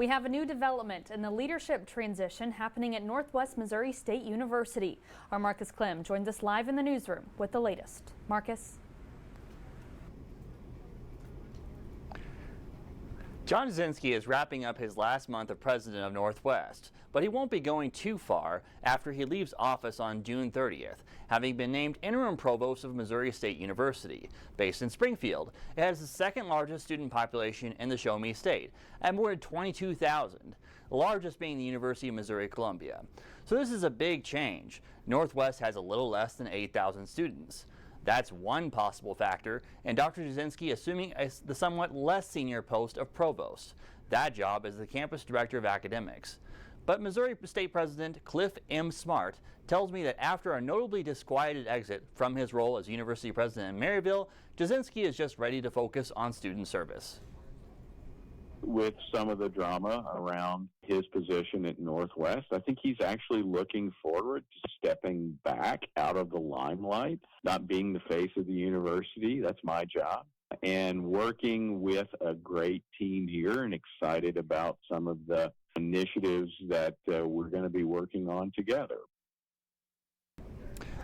We have a new development in the leadership transition happening at Northwest Missouri State University. Our Marcus Clem joins us live in the newsroom with the latest. Marcus. John Jasinski is wrapping up his last month of president of Northwest, but he won't be going too far after he leaves office on June 30th, having been named interim provost of Missouri State University. Based in Springfield, it has the second largest student population in the Show Me State, at more than 22,000, the largest being the University of Missouri-Columbia. So this is a big change. Northwest has a little less than 8,000 students. That's one possible factor, and Dr. Jasinski assuming the somewhat less senior post of provost. That job is the campus director of academics. But Missouri State President Cliff M. Smart tells me that after a notably disquieted exit from his role as university president in Maryville, Jasinski is just ready to focus on student service. With some of the drama around his position at Northwest, I think he's actually looking forward to stepping back out of the limelight, not being the face of the university. That's my job. And working with a great team here, and excited about some of the initiatives that we're going to be working on together.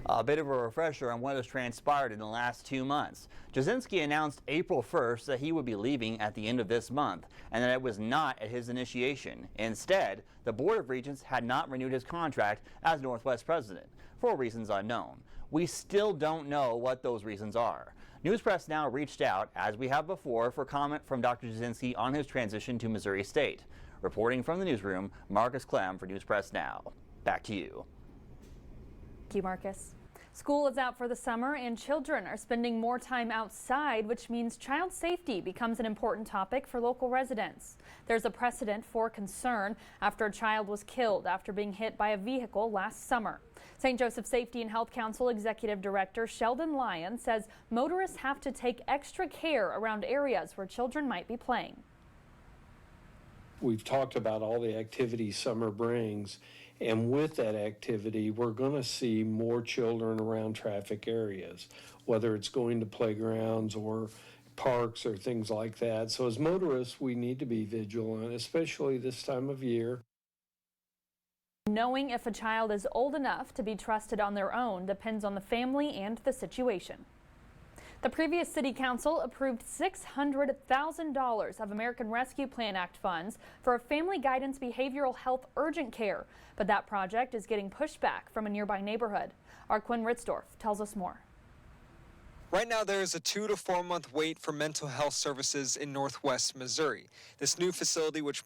A bit of a refresher on what has transpired in the last 2 months. Jasinski announced April 1st that he would be leaving at the end of this month, and that it was not at his initiation. Instead, the Board of Regents had not renewed his contract as Northwest president, for reasons unknown. We still don't know what those reasons are. News Press Now reached out, as we have before, for comment from Dr. Jasinski on his transition to Missouri State. Reporting from the newsroom, Marcus Clem for News Press Now. Back to you. Thank you, Marcus. School is out for the summer and children are spending more time outside, which means child safety becomes an important topic for local residents. There's a precedent for concern after a child was killed after being hit by a vehicle last summer. St. Joseph Safety and Health Council Executive Director Sheldon Lyon says motorists have to take extra care around areas where children might be playing. We've talked about all the activity summer brings, and with that activity, we're going to see more children around traffic areas, whether it's going to playgrounds or parks or things like that. So as motorists, we need to be vigilant, especially this time of year. Knowing if a child is old enough to be trusted on their own depends on the family and the situation. The previous City Council approved $600,000 of American Rescue Plan Act funds for a family guidance behavioral health urgent care, but that project is getting pushed back from a nearby neighborhood. Our Quinn Ritzdorf tells us more. Right now, there is a 2 to 4 month wait for mental health services in Northwest Missouri. This new facility, which